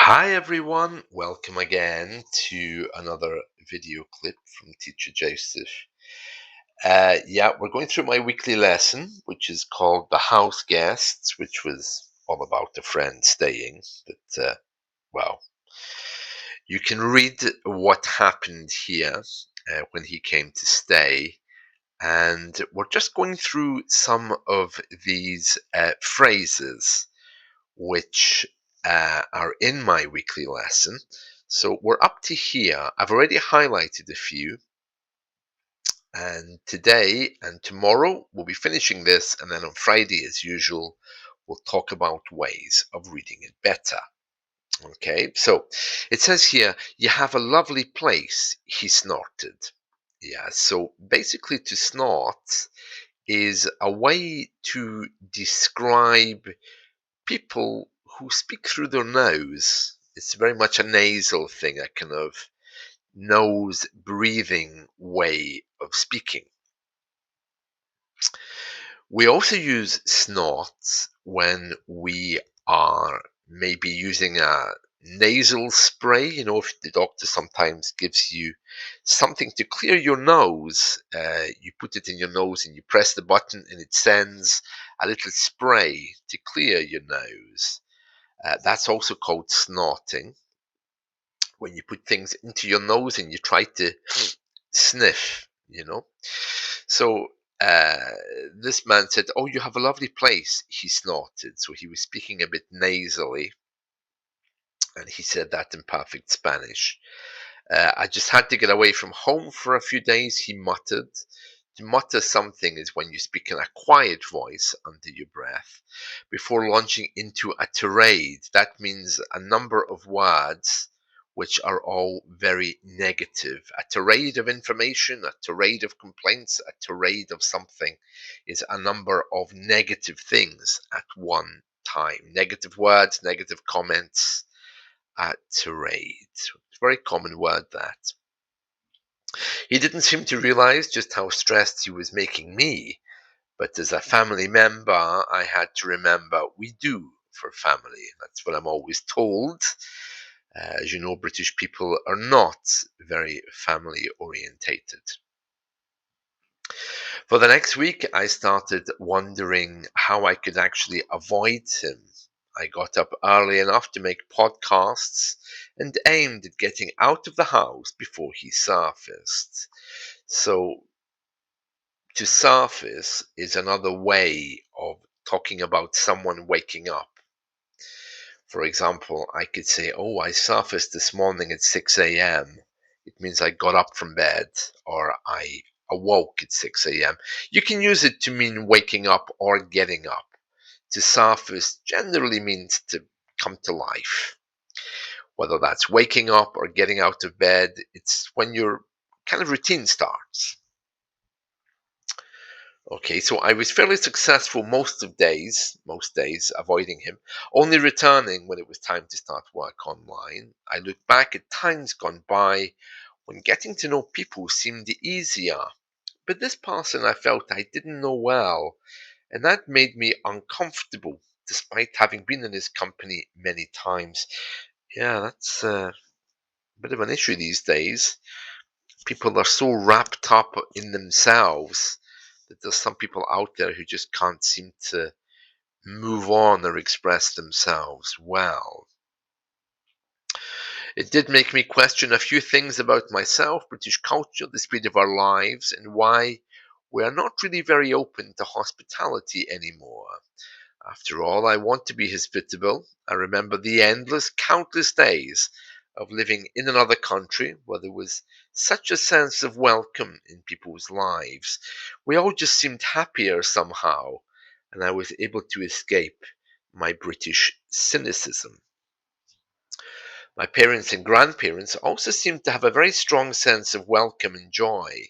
Hi everyone, welcome again to another video clip from Teacher Joseph. We're going through my weekly lesson, which is called The House Guests, which was all about a friend staying. Well, you can read what happened here when he came to stay. And we're just going through some of these phrases which are in my weekly lesson. So we're up to here. I've already highlighted a few. And today and tomorrow we'll be finishing this. And then on Friday, as usual, we'll talk about ways of reading it better. Okay, so it says here, you have a lovely place, he snorted. Yeah, so basically to snort is a way to describe people who speak through their nose. It's very much a nasal thing, a kind of nose breathing way of speaking. We also use snort when we are maybe using a nasal spray. You know, if the doctor sometimes gives you something to clear your nose, you put it in your nose and you press the button and it sends a little spray to clear your nose. That's also called snorting, when you put things into your nose and you try to sniff, you know. So this man said, "Oh, you have a lovely place," he snorted. So he was speaking a bit nasally, and he said that in perfect Spanish. I just had to get away from home for a few days, he muttered. To mutter something is when you speak in a quiet voice under your breath before launching into a tirade. That means a number of words which are all very negative. A tirade of information, a tirade of complaints, a tirade of something is a number of negative things at one time. Negative words, negative comments, a tirade. Very common word, that. He didn't seem to realize just how stressed he was making me, but as a family member, I had to remember we do for family. That's what I'm always told. As you know, British people are not very family orientated. For the next week, I started wondering how I could actually avoid him. I got up early enough to make podcasts and aimed at getting out of the house before he surfaced. So, to surface is another way of talking about someone waking up. For example, I could say, "Oh, I surfaced this morning at 6 a.m." It means I got up from bed, or I awoke at 6 a.m. You can use it to mean waking up or getting up. To surface generally means to come to life. Whether that's waking up or getting out of bed, it's when your kind of routine starts. Okay, so I was fairly successful most days avoiding him, only returning when it was time to start work online. I look back at times gone by when getting to know people seemed easier, but this person I felt I didn't know well, and that made me uncomfortable despite having been in his company many times. Yeah, that's a bit of an issue these days. People are so wrapped up in themselves that there's some people out there who just can't seem to move on or express themselves well. It did make me question a few things about myself, British culture, the speed of our lives, and why we are not really very open to hospitality anymore. After all, I want to be hospitable. I remember the endless, countless days of living in another country where there was such a sense of welcome in people's lives. We all just seemed happier somehow, and I was able to escape my British cynicism. My parents and grandparents also seemed to have a very strong sense of welcome and joy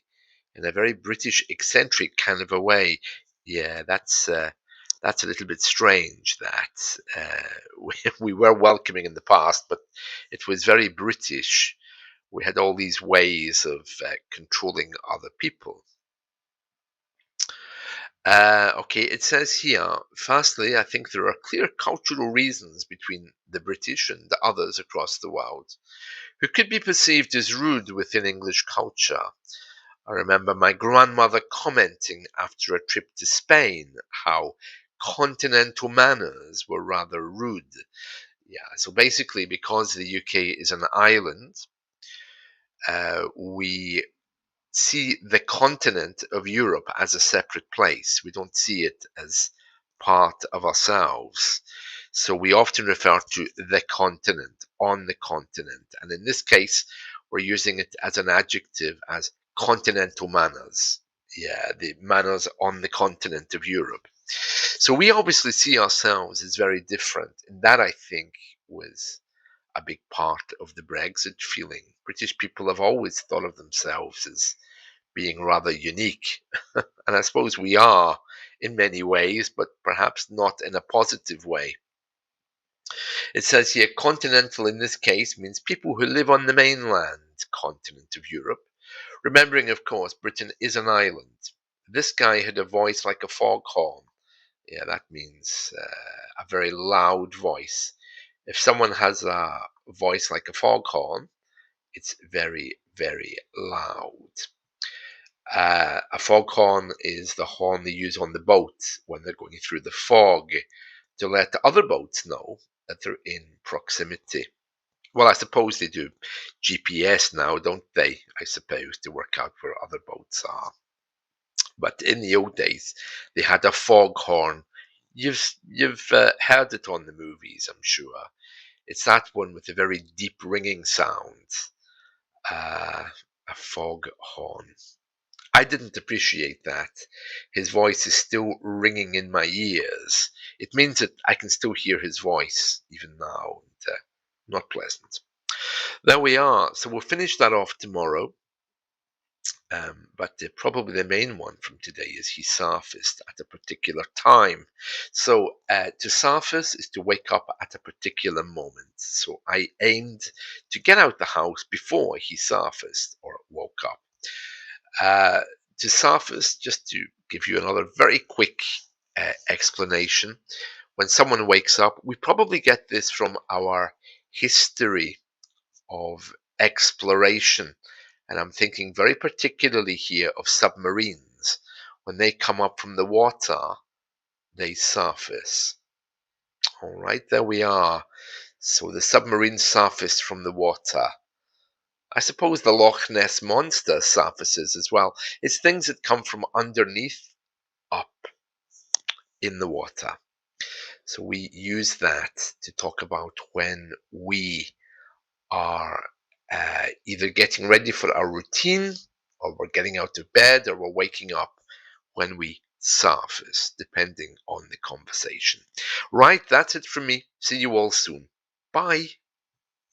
in a very British eccentric kind of a way. Yeah, that's a little bit strange. That we were welcoming in the past, but it was very British. We had all these ways of controlling other people. Okay, it says here, firstly, I think there are clear cultural reasons between the British and the others across the world who could be perceived as rude within English culture. I remember my grandmother commenting after a trip to Spain how continental manners were rather rude. Yeah, so basically, because the UK is an island, we see the continent of Europe as a separate place. We don't see it as part of ourselves. So we often refer to the continent, on the continent. And in this case, we're using it as an adjective as continental manners. Yeah, the manners on the continent of Europe. So we obviously see ourselves as very different. And that, I think, was a big part of the Brexit feeling. British people have always thought of themselves as being rather unique. And I suppose we are in many ways, but perhaps not in a positive way. It says here continental in this case means people who live on the mainland continent of Europe. Remembering, of course, Britain is an island. This guy had a voice like a foghorn. Yeah, that means a very loud voice. If someone has a voice like a foghorn, it's very, very loud. A foghorn is the horn they use on the boat when they're going through the fog to let the other boats know that they're in proximity. Well, I suppose they do GPS now, don't they? I suppose to work out where other boats are. But in the old days, they had a foghorn. You've heard it on the movies, I'm sure. It's that one with a very deep ringing sound. Uh, a foghorn. I didn't appreciate that. His voice is still ringing in my ears. It means that I can still hear his voice even now. And, not pleasant. There we are. So we'll finish that off tomorrow. But probably the main one from today is he surfaced at a particular time. So to surface is to wake up at a particular moment. So I aimed to get out the house before he surfaced or woke up. Uh, to surface, just to give you another very quick explanation, when someone wakes up, we probably get this from our history of exploration. And I'm thinking very particularly here of submarines. When they come up from the water, they surface. All right, there we are. So the submarine surfaced from the water. I suppose the Loch Ness monster surfaces as well. It's things that come from underneath up in the water. So we use that to talk about when we are either getting ready for our routine, or we're getting out of bed, or we're waking up when we surface, depending on the conversation. Right, that's it from me. See you all soon. Bye.